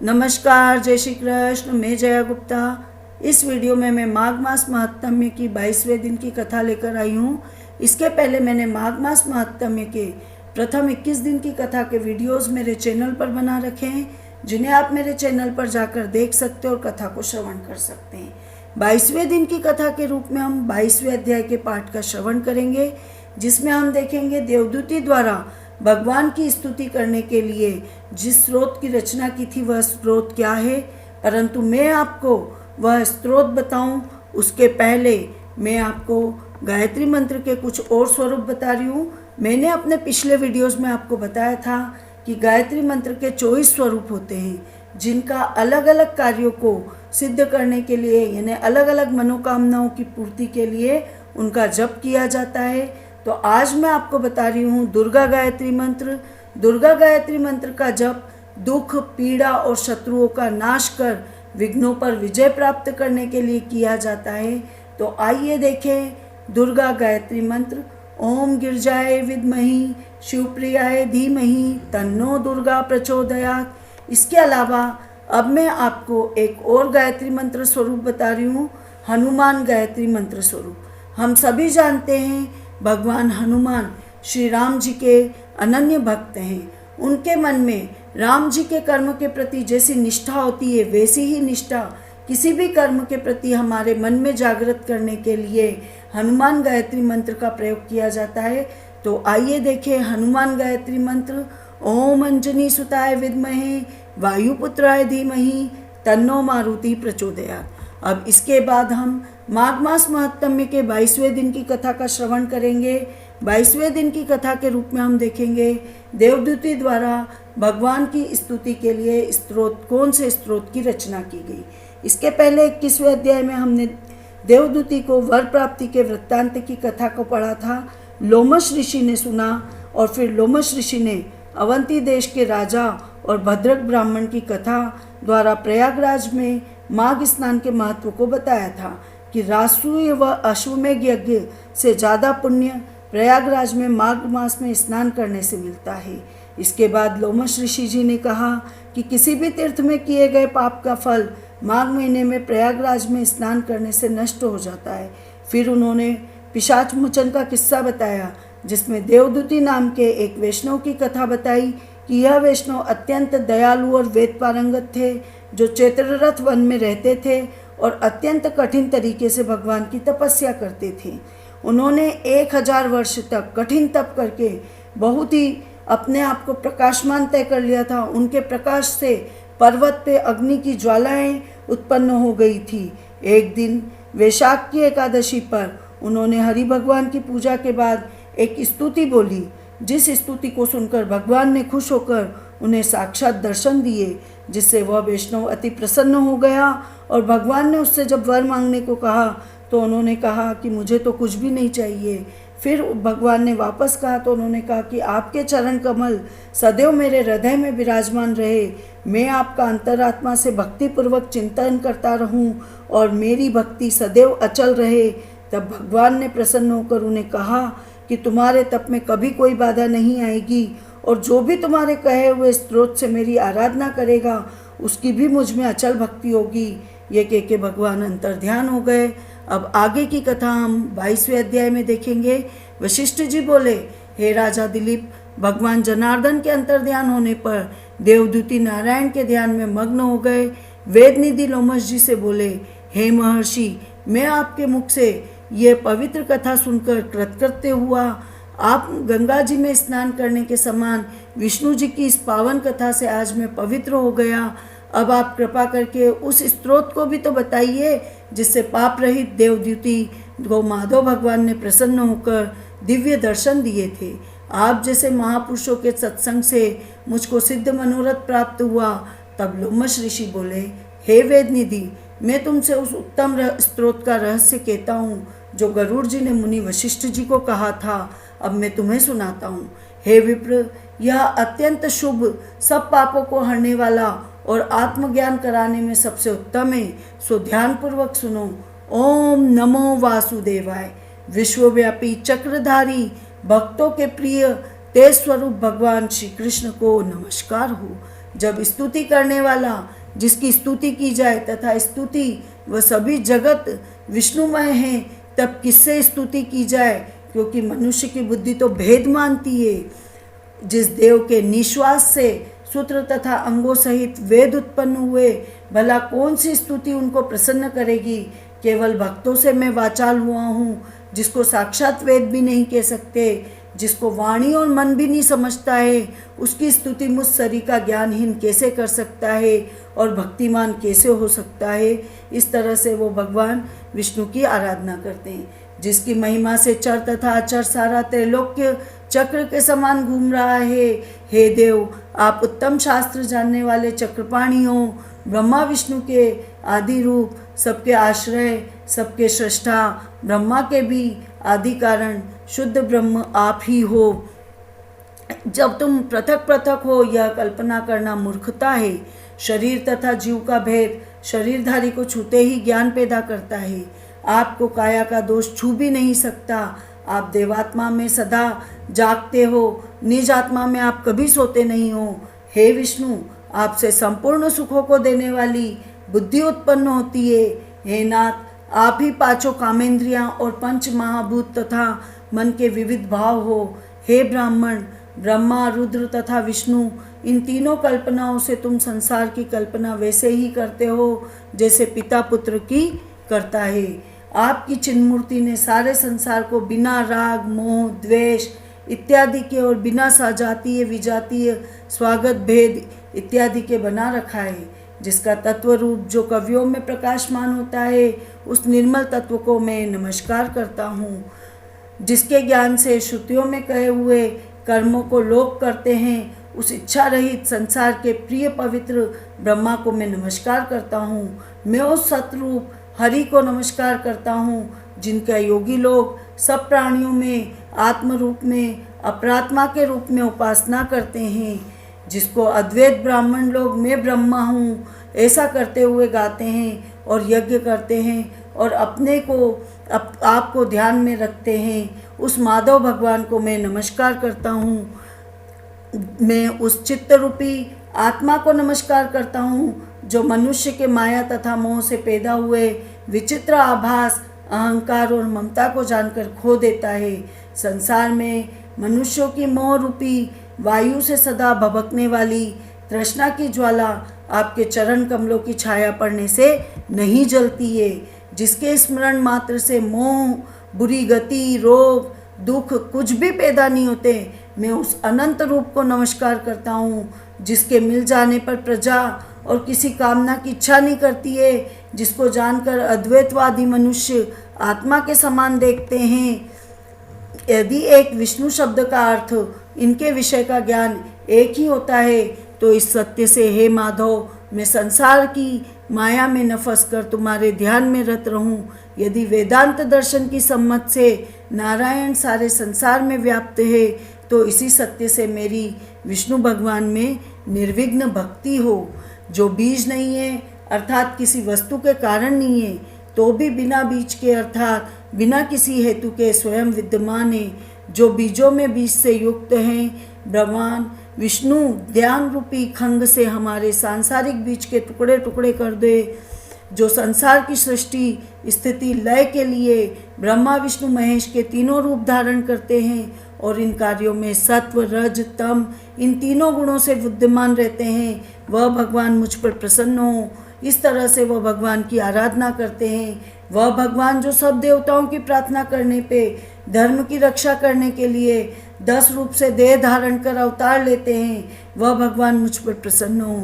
नमस्कार, जय श्री कृष्ण। मैं जया गुप्ता। इस वीडियो में मैं माघ मास महात्म्य की 22वें दिन की कथा लेकर आई हूँ। इसके पहले मैंने माघ मास महात्म्य के प्रथम 21 दिन की कथा के वीडियोस मेरे चैनल पर बना रखे हैं, जिन्हें आप मेरे चैनल पर जाकर देख सकते हैं और कथा को श्रवण कर सकते हैं। 22वें दिन की कथा के रूप में हम 22वें अध्याय के पाठ का श्रवण करेंगे, जिसमें हम देखेंगे देवदूती द्वारा भगवान की स्तुति करने के लिए जिस स्रोत की रचना की थी वह स्रोत क्या है। परंतु मैं आपको वह स्रोत बताऊं उसके पहले मैं आपको गायत्री मंत्र के कुछ और स्वरूप बता रही हूँ। मैंने अपने पिछले वीडियोस में आपको बताया था कि गायत्री मंत्र के 24 स्वरूप होते हैं, जिनका अलग अलग कार्यों को सिद्ध करने के लिए यानी अलग अलग मनोकामनाओं की पूर्ति के लिए उनका जप किया जाता है। तो आज मैं आपको बता रही हूँ दुर्गा गायत्री मंत्र। दुर्गा गायत्री मंत्र का जप दुख, पीड़ा और शत्रुओं का नाश कर विघ्नों पर विजय प्राप्त करने के लिए किया जाता है। तो आइए देखें दुर्गा गायत्री मंत्र। ओम गिरजाय विद्महि शिवप्रियाय धीमहि तन्नो दुर्गा प्रचोदयात्। इसके अलावा अब मैं आपको एक और गायत्री मंत्र स्वरूप बता रही हूँ, हनुमान गायत्री मंत्र स्वरूप। हम सभी जानते हैं भगवान हनुमान श्री राम जी के अनन्य भक्त हैं। उनके मन में राम जी के कर्म के प्रति जैसी निष्ठा होती है, वैसी ही निष्ठा किसी भी कर्म के प्रति हमारे मन में जागृत करने के लिए हनुमान गायत्री मंत्र का प्रयोग किया जाता है। तो आइए देखें हनुमान गायत्री मंत्र। ओम अंजनी सुताय विद्महे वायुपुत्राय धीमहि तन्नो मारुति प्रचोदयात्। अब इसके बाद हम माघ मास महात्म्य के 22वें दिन की कथा का श्रवण करेंगे। 22वें दिन की कथा के रूप में हम देखेंगे देवदूती द्वारा भगवान की स्तुति के लिए स्त्रोत, कौन से स्त्रोत की रचना की गई। इसके पहले 21वें अध्याय में हमने देवदूती को वर प्राप्ति के वृत्तांत की कथा को पढ़ा था। लोमश ऋषि ने सुना और फिर लोमश ऋषि ने अवंती देश के राजा और भद्रक ब्राह्मण की कथा द्वारा प्रयागराज में माघ स्नान के महत्व को बताया था कि रासूय व अश्वमेघ यज्ञ से ज़्यादा पुण्य प्रयागराज में माघ मास में स्नान करने से मिलता है। इसके बाद लोमश ऋषि जी ने कहा कि किसी भी तीर्थ में किए गए पाप का फल माघ महीने में प्रयागराज में स्नान करने से नष्ट हो जाता है। फिर उन्होंने पिशाच मोचन का किस्सा बताया, जिसमें देवदूती नाम के एक वैष्णव की कथा बताई कि यह वैष्णव अत्यंत दयालु और वेद पारंगत थे, जो चैत्ररथ वन में रहते थे और अत्यंत कठिन तरीके से भगवान की तपस्या करते थे। उन्होंने 1000 वर्ष तक कठिन तप करके बहुत ही अपने आप को प्रकाशमान तय कर लिया था। उनके प्रकाश से पर्वत पे अग्नि की ज्वालाएं उत्पन्न हो गई थी। एक दिन वैशाख की एकादशी पर उन्होंने हरि भगवान की पूजा के बाद एक स्तुति बोली, जिस स्तुति को सुनकर भगवान ने खुश होकर उन्हें साक्षात दर्शन दिए, जिससे वह वैष्णव अति प्रसन्न हो गया। और भगवान ने उससे जब वर मांगने को कहा तो उन्होंने कहा कि मुझे तो कुछ भी नहीं चाहिए। फिर भगवान ने वापस कहा तो उन्होंने कहा कि आपके चरण कमल सदैव मेरे हृदय में विराजमान रहे, मैं आपका अंतरात्मा से भक्तिपूर्वक चिंतन करता रहूं और मेरी भक्ति सदैव अचल रहे। तब भगवान ने प्रसन्न होकर उन्हें कहा कि तुम्हारे तप में कभी कोई बाधा नहीं आएगी और जो भी तुम्हारे कहे हुए स्त्रोत से मेरी आराधना करेगा उसकी भी मुझ में अचल भक्ति होगी। ये कह के भगवान अंतर्ध्यान हो गए। अब आगे की कथा हम 22वें अध्याय में देखेंगे। वशिष्ठ जी बोले, हे राजा दिलीप, भगवान जनार्दन के अंतर्ध्यान होने पर देवदूती नारायण के ध्यान में मग्न हो गए। वेदनिधि लोमश जी से बोले, हे महर्षि, मैं आपके मुख से ये पवित्र कथा सुनकर कृतकृत्य हुआ। आप गंगा जी में स्नान करने के समान विष्णु जी की इस पावन कथा से आज मैं पवित्र हो गया। अब आप कृपा करके उस स्त्रोत को भी तो बताइए जिससे पाप रहित देवदूती को माधव भगवान ने प्रसन्न होकर दिव्य दर्शन दिए थे। आप जैसे महापुरुषों के सत्संग से मुझको सिद्ध मनोरथ प्राप्त हुआ। तब लोमश ऋषि बोले, हे वेदनिधि, मैं तुमसे उस उत्तम स्त्रोत का रहस्य कहता हूँ जो गरुड़ जी ने मुनि वशिष्ठ जी को कहा था। अब मैं तुम्हें सुनाता हूँ। हे विप्र, यह अत्यंत शुभ, सब पापों को हरने वाला और आत्मज्ञान कराने में सबसे उत्तम है, सो ध्यानपूर्वक सुनो। ओम नमो वासुदेवाय। विश्वव्यापी चक्रधारी भक्तों के प्रिय तेज स्वरूप भगवान श्री कृष्ण को नमस्कार हो। जब स्तुति करने वाला जिसकी स्तुति की जाए तथा स्तुति वह सभी जगत विष्णुमय है, तब किससे स्तुति की जाए, क्योंकि मनुष्य की बुद्धि तो भेद मानती है। जिस देव के निश्वास से सूत्र तथा अंगों सहित वेद उत्पन्न हुए, भला कौन सी स्तुति उनको प्रसन्न करेगी। केवल भक्तों से मैं वाचाल हुआ हूँ, जिसको साक्षात वेद भी नहीं कह सकते, जिसको वाणी और मन भी नहीं समझता है, उसकी स्तुति मुझ शरीर का ज्ञानहीन कैसे कर सकता है और भक्तिमान कैसे हो सकता है। इस तरह से वो भगवान विष्णु की आराधना करते हैं, जिसकी महिमा से चर तथा अचर सारा त्रैलोक्य चक्र के समान घूम रहा है। हे देव, आप उत्तम शास्त्र जानने वाले चक्रपाणी हो, ब्रह्मा विष्णु के आदि रूप, सबके आश्रय, सबके सृष्टा, ब्रह्मा के भी आदि कारण, शुद्ध ब्रह्म आप ही हो। जब तुम पृथक पृथक हो, यह कल्पना करना मूर्खता है। शरीर तथा जीव का भेद शरीरधारी को छूते ही ज्ञान पैदा करता है। आपको काया का दोष छू भी नहीं सकता। आप देवात्मा में सदा जागते हो, निज आत्मा में आप कभी सोते नहीं हो। हे विष्णु, आपसे संपूर्ण सुखों को देने वाली बुद्धि उत्पन्न होती है। हे नाथ, आप ही पांचों कामेंद्रियां और पंच महाभूत तथा मन के विविध भाव हो। हे ब्राह्मण, ब्रह्मा, रुद्र तथा विष्णु, इन तीनों कल्पनाओं से तुम संसार की कल्पना वैसे ही करते हो जैसे पिता पुत्र की करता है। आपकी चिन्मूर्ति ने सारे संसार को बिना राग, मोह, द्वेष इत्यादि के और बिना सजातीय, विजातीय, स्वागत, भेद इत्यादि के बना रखा है। जिसका तत्व रूप जो कवियों में प्रकाशमान होता है, उस निर्मल तत्व को मैं नमस्कार करता हूँ। जिसके ज्ञान से श्रुतियों में कहे हुए कर्मों को लोग करते हैं, उस इच्छा रहित संसार के प्रिय पवित्र ब्रह्मा को मैं नमस्कार करता हूँ। मैं उस सतरूप हरि को नमस्कार करता हूँ, जिनका योगी लोग सब प्राणियों में आत्म रूप में अपरात्मा के रूप में उपासना करते हैं। जिसको अद्वैत ब्राह्मण लोग मैं ब्रह्मा हूँ ऐसा करते हुए गाते हैं और यज्ञ करते हैं और अपने को आपको ध्यान में रखते हैं, उस माधव भगवान को मैं नमस्कार करता हूँ। मैं उस चित्त रूपी आत्मा को नमस्कार करता हूँ, जो मनुष्य के माया तथा मोह से पैदा हुए विचित्र आभास, अहंकार और ममता को जानकर खो देता है। संसार में मनुष्यों की मोह रूपी वायु से सदा भभकने वाली तृष्णा की ज्वाला आपके चरण कमलों की छाया पड़ने से नहीं जलती है। जिसके स्मरण मात्र से मोह, बुरी गति, रोग, दुख कुछ भी पैदा नहीं होते, मैं उस अनंत रूप को नमस्कार करता हूँ। जिसके मिल जाने पर प्रजा और किसी कामना की इच्छा नहीं करती है, जिसको जानकर अद्वैतवादी मनुष्य आत्मा के समान देखते हैं। यदि एक विष्णु शब्द का अर्थ, इनके विषय का ज्ञान एक ही होता है, तो इस सत्य से हे माधव, मैं संसार की माया में न फंसकर तुम्हारे ध्यान में रत रहूं। यदि वेदांत दर्शन की सम्मत से नारायण सारे संसार में व्याप्त है, तो इसी सत्य से मेरी विष्णु भगवान में निर्विघ्न भक्ति हो। जो बीज नहीं है, अर्थात किसी वस्तु के कारण नहीं है, तो भी बिना बीज के अर्थात बिना किसी हेतु के स्वयं विद्यमान है। जो बीजों में बीज से युक्त हैं, भगवान विष्णु ध्यान रूपी खंग से हमारे सांसारिक बीज के टुकड़े टुकड़े कर दे। जो संसार की सृष्टि, स्थिति, लय के लिए ब्रह्मा, विष्णु, महेश के तीनों रूप धारण करते हैं और इन कार्यों में सत्व, रज, तम इन तीनों गुणों से विद्यमान रहते हैं, वह भगवान मुझ पर प्रसन्न हो। इस तरह से वह भगवान की आराधना करते हैं। वह भगवान जो सब देवताओं की प्रार्थना करने पे, धर्म की रक्षा करने के लिए 10 रूप से देह धारण कर अवतार लेते हैं, वह भगवान मुझ पर प्रसन्न हो।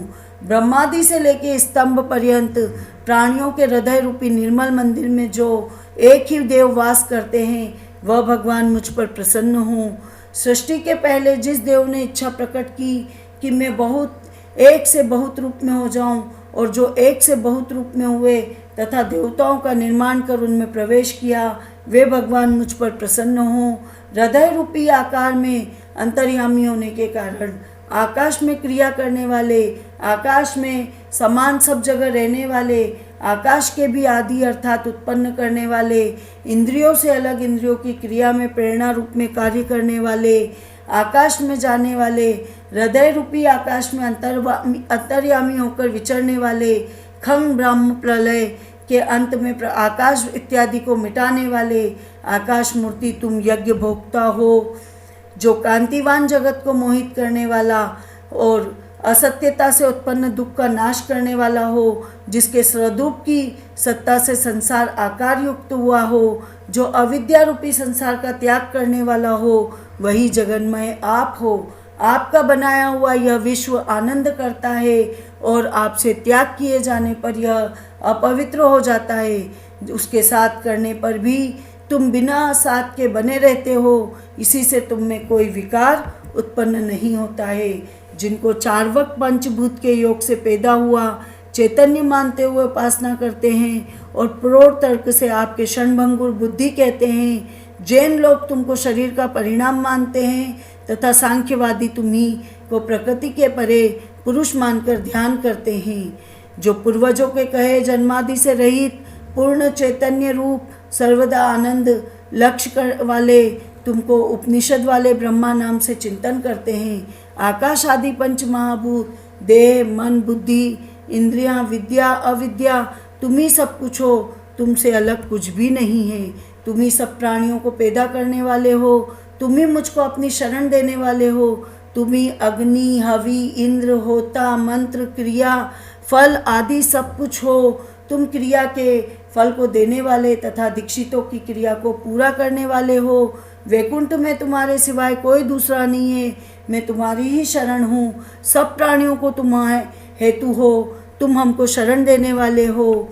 ब्रह्मादि से लेके स्तंभ पर्यंत प्राणियों के हृदय रूपी निर्मल मंदिर में जो एक ही देव वास करते हैं, वह भगवान मुझ पर प्रसन्न हो। सृष्टि के पहले जिस देव ने इच्छा प्रकट की कि मैं बहुत एक से बहुत रूप में हो जाऊं, और जो एक से बहुत रूप में हुए तथा देवताओं का निर्माण कर उनमें प्रवेश किया, वे भगवान मुझ पर प्रसन्न हो। हृदय रूपी आकार में अंतर्यामी होने के कारण आकाश में क्रिया करने वाले, आकाश में समान सब जगह रहने वाले, आकाश के भी आदि अर्थात उत्पन्न करने वाले, इंद्रियों से अलग इंद्रियों की क्रिया में प्रेरणा रूप में कार्य करने वाले, आकाश में जाने वाले, हृदय रूपी आकाश में अंतर्यामी होकर विचरने वाले, खंग ब्रह्म प्रलय के अंत में आकाश इत्यादि को मिटाने वाले आकाश मूर्ति तुम यज्ञ भोक्ता हो, जो कांतिवान जगत को मोहित करने वाला और असत्यता से उत्पन्न दुख का नाश करने वाला हो, जिसके स्वरूप की सत्ता से संसार आकार युक्त हुआ हो, जो अविद्या रूपी संसार का त्याग करने वाला हो, वही जगन्मय आप हो। आपका बनाया हुआ यह विश्व आनंद करता है और आपसे त्याग किए जाने पर यह अपवित्र हो जाता है। उसके साथ करने पर भी तुम बिना साथ के बने रहते हो, इसी से तुम में कोई विकार उत्पन्न नहीं होता है। जिनको चार्वक पंचभूत के योग से पैदा हुआ चैतन्य मानते हुए उपासना करते हैं और प्रोढ़ तर्क से आपके क्षणभंगुर बुद्धि कहते हैं। जैन लोग तुमको शरीर का परिणाम मानते हैं तथा सांख्यवादी तुम्ही को प्रकृति के परे पुरुष मानकर ध्यान करते हैं। जो पूर्वजों के कहे जन्मादि से रहित पूर्ण चैतन्य रूप सर्वदा आनंद लक्ष्य वाले तुमको उपनिषद वाले ब्रह्मा नाम से चिंतन करते हैं। आकाश आदि पंच महाभूत, देह, मन, बुद्धि, इंद्रियां, विद्या, अविद्या, तुम ही सब कुछ हो, तुमसे अलग कुछ भी नहीं है। तुम ही सब प्राणियों को पैदा करने वाले हो, तुम ही मुझको अपनी शरण देने वाले हो। तुम ही अग्नि, हवि, इंद्र, होता, मंत्र, क्रिया, फल आदि सब कुछ हो। तुम क्रिया के फल को देने वाले तथा दीक्षितों की क्रिया को पूरा करने वाले हो। वैकुंठ में तुम्हारे सिवाय कोई दूसरा नहीं है, मैं तुम्हारी ही शरण हूँ। सब प्राणियों को तुम्हारे हेतु हो, तुम हमको शरण देने वाले हो।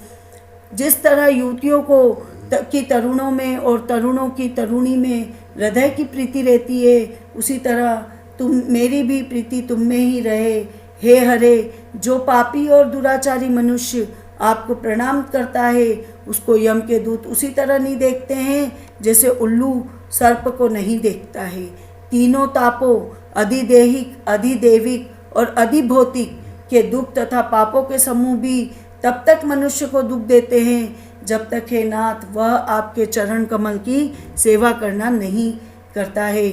जिस तरह युवतियों को की तरुणों में और तरुणों की तरुणी में हृदय की प्रीति रहती है, उसी तरह तुम मेरी भी प्रीति तुम में ही रहे। हे हरे, जो पापी और दुराचारी मनुष्य आपको प्रणाम करता है, उसको यम के दूत उसी तरह नहीं देखते हैं जैसे उल्लू सर्प को नहीं देखता है। तीनों तापों अधिदेहिक, अधिदेविक और अधिभौतिक के दुख तथा पापों के समूह भी तब तक मनुष्य को दुख देते हैं जब तक हे नाथ वह आपके चरण कमल की सेवा करना नहीं करता है।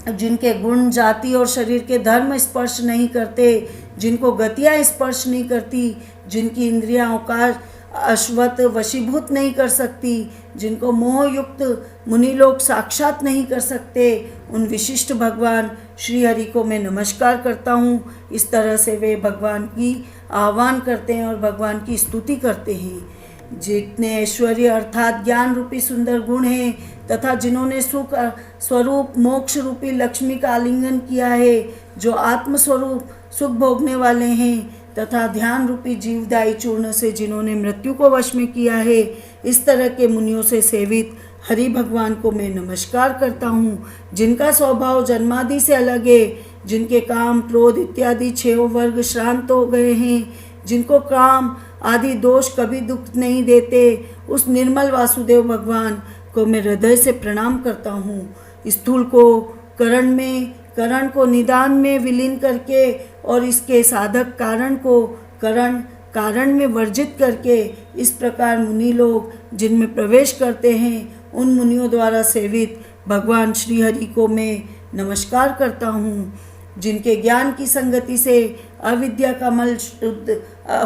जिनके गुण, जाति और शरीर के धर्म स्पर्श नहीं करते, जिनको गतियाँ स्पर्श नहीं करती, जिनकी इंद्रियाँ अवकाश अश्वत वशीभूत नहीं कर सकती, जिनको मोहयुक्त मुनि लोग साक्षात नहीं कर सकते, उन विशिष्ट भगवान श्री हरि को मैं नमस्कार करता हूँ। इस तरह से वे भगवान की आह्वान करते हैं और भगवान की स्तुति करते हैं। जितने ऐश्वर्य अर्थात ज्ञान रूपी सुंदर गुण हैं तथा जिन्होंने सुख स्वरूप मोक्ष रूपी लक्ष्मी का आलिंगन किया है, जो आत्मस्वरूप सुख भोगने वाले हैं तथा ध्यान रूपी जीवदायी चूर्ण से जिन्होंने मृत्यु को वश में किया है, इस तरह के मुनियों से सेवित हरि भगवान को मैं नमस्कार करता हूँ। जिनका स्वभाव जन्मादि से अलग है, जिनके काम, क्रोध इत्यादि 6 वर्ग श्रांत हो गए हैं, जिनको काम आदि दोष कभी दुख नहीं देते, उस निर्मल वासुदेव भगवान को मैं हृदय से प्रणाम करता हूँ। स्थूल को करण में, करण को निदान में विलीन करके और इसके साधक कारण को कारण में वर्जित करके, इस प्रकार मुनि लोग जिनमें प्रवेश करते हैं, उन मुनियों द्वारा सेवित भगवान श्री हरि को मैं नमस्कार करता हूँ। जिनके ज्ञान की संगति से अविद्या का मल शुद्ध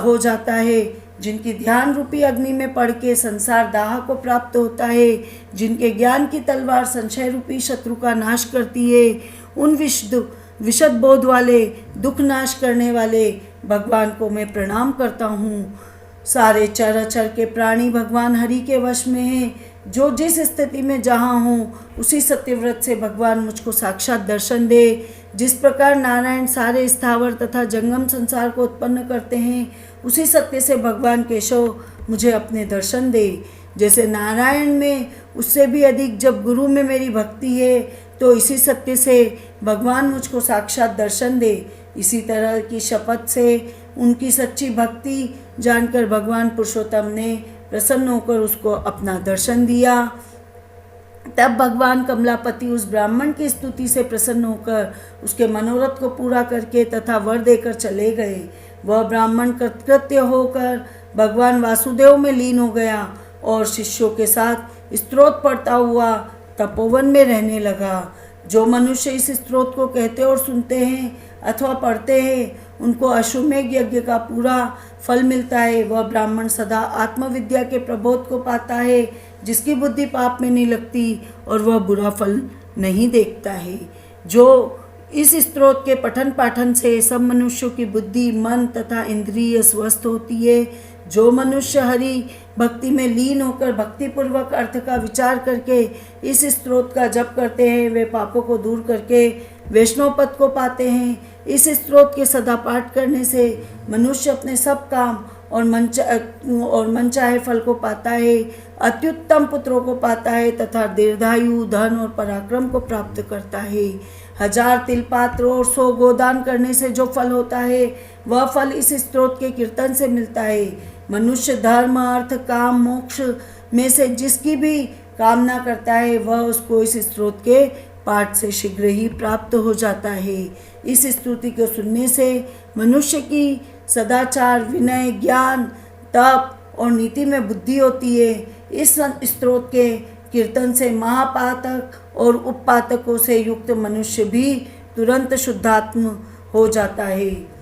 हो जाता है, जिनकी ध्यान रूपी अग्नि में पड़ के संसार दाह को प्राप्त होता है, जिनके ज्ञान की तलवार संशय रूपी शत्रु का नाश करती है, उन विशद बोध वाले दुख नाश करने वाले भगवान को मैं प्रणाम करता हूँ। सारे चराचर के प्राणी भगवान हरि के वश में हैं। जो जिस स्थिति में जहाँ हूँ, उसी सत्यव्रत से भगवान मुझको साक्षात दर्शन दे। जिस प्रकार नारायण सारे स्थावर तथा जंगम संसार को उत्पन्न करते हैं, उसी सत्य से भगवान केशव मुझे अपने दर्शन दे। जैसे नारायण में उससे भी अधिक जब गुरु में मेरी भक्ति है, तो इसी सत्य से भगवान मुझको साक्षात दर्शन दे। इसी तरह की शपथ से उनकी सच्ची भक्ति जानकर भगवान पुरुषोत्तम ने प्रसन्न होकर उसको अपना दर्शन दिया। तब भगवान कमलापति उस ब्राह्मण की स्तुति से प्रसन्न होकर उसके मनोरथ को पूरा करके तथा वर देकर चले गए। वह ब्राह्मण कृतकृत्य होकर भगवान वासुदेव में लीन हो गया और शिष्यों के साथ स्तोत्र पढ़ता हुआ तपोवन में रहने लगा। जो मनुष्य इस स्तोत्र को कहते और सुनते हैं अथवा पढ़ते हैं उनको अश्वमेघ यज्ञ का पूरा फल मिलता है। वह ब्राह्मण सदा आत्मविद्या के प्रबोध को पाता है, जिसकी बुद्धि पाप में नहीं लगती और वह बुरा फल नहीं देखता है। जो इस स्तोत्र के पठन पाठन से सब मनुष्यों की बुद्धि, मन तथा इंद्रिय स्वस्थ होती है। जो मनुष्य हरि भक्ति में लीन होकर भक्तिपूर्वक अर्थ का विचार करके इस स्तोत्र का जप करते हैं, वे पापों को दूर करके वैष्णव पद को पाते हैं। इस स्तोत्र के सदा पाठ करने से मनुष्य अपने सब काम और मनचाहे फल को पाता है, अत्युत्तम पुत्रों को पाता है तथा दीर्घायु, धन और पराक्रम को प्राप्त करता है। 1000 तिलपात्र और 100 गोदान करने से जो फल होता है वह फल इस स्तोत्र के कीर्तन से मिलता है। मनुष्य धर्म, अर्थ, काम, मोक्ष में से जिसकी भी कामना करता है वह उसको इस स्तोत्र के पाठ से शीघ्र ही प्राप्त हो जाता है। इस स्तुति को सुनने से मनुष्य की सदाचार, विनय, ज्ञान, तप और नीति में बुद्धि होती है। इस स्तोत्र के कीर्तन से महापातक और उपपातकों से युक्त मनुष्य भी तुरंत शुद्धात्म हो जाता है।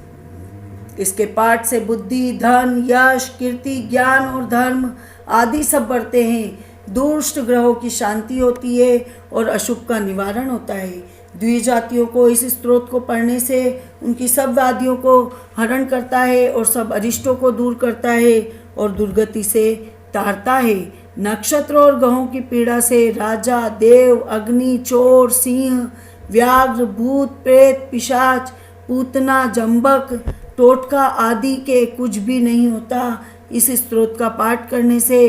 इसके पाठ से बुद्धि, धन, यश, कीर्ति, ज्ञान और धर्म आदि सब बढ़ते हैं। दुष्ट ग्रहों की शांति होती है और अशुभ का निवारण होता है। द्विजातियों को इस स्तोत्र को पढ़ने से उनकी सब व्याधियों को हरण करता है और सब अरिष्टों को दूर करता है और दुर्गति से तारता है। नक्षत्र और ग्रहों की पीड़ा से राजा, देव, अग्नि, चोर, सिंह, व्याघ्र, भूत, प्रेत, पिशाच, पूतना, जंबक, टोटका आदि के कुछ भी नहीं होता। इस स्तोत्र का पाठ करने से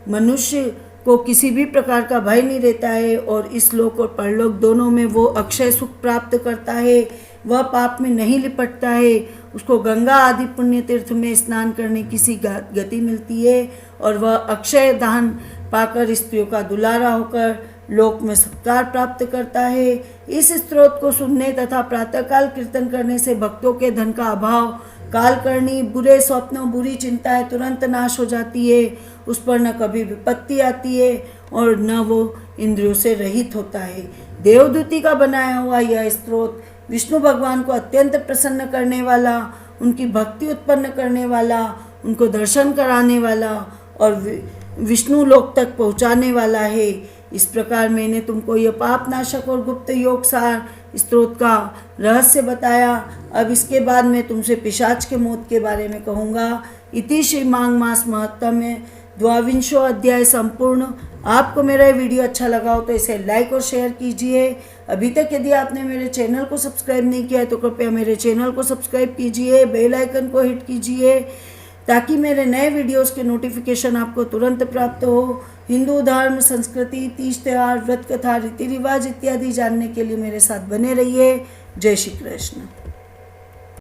मनुष्य को किसी भी प्रकार का भय नहीं रहता है और इस लोक और परलोक दोनों में वो अक्षय सुख प्राप्त करता है। वह पाप में नहीं लिपटता है। उसको गंगा आदि पुण्य तीर्थ में स्नान करने की सी गति मिलती है और वह अक्षय दान पाकर स्त्रियों का दुलारा होकर लोक में सत्कार प्राप्त करता है। इस स्तोत्र को सुनने तथा प्रातःकाल कीर्तन करने से भक्तों के धन का अभाव, कालकर्णी, बुरे स्वप्नों, बुरी चिंताएं तुरंत नाश हो जाती है। उस पर न कभी विपत्ति आती है और न वो इंद्रियों से रहित होता है। देवदूती का बनाया हुआ यह स्तोत्र विष्णु भगवान को अत्यंत प्रसन्न करने वाला, उनकी भक्ति उत्पन्न करने वाला, उनको दर्शन कराने वाला और विष्णु लोक तक पहुँचाने वाला है। इस प्रकार मैंने तुमको यह पापनाशक और गुप्त योग सार स्तोत्र का रहस्य बताया। अब इसके बाद मैं तुमसे पिशाच के मौत के बारे में कहूँगा। इति श्री माघ मास महत्तम 22वां अध्याय संपूर्ण। आपको मेरा ये वीडियो अच्छा लगा हो तो इसे लाइक और शेयर कीजिए। अभी तक यदि आपने मेरे चैनल को सब्सक्राइब नहीं किया है तो कृपया मेरे चैनल को सब्सक्राइब कीजिए, बेल आइकन को हिट कीजिए ताकि मेरे नए वीडियोस के नोटिफिकेशन आपको तुरंत प्राप्त हो। हिंदू धर्म, संस्कृति, तीज त्योहार, व्रत कथा, रीति रिवाज इत्यादि जानने के लिए मेरे साथ बने रहिए। जय श्री कृष्ण।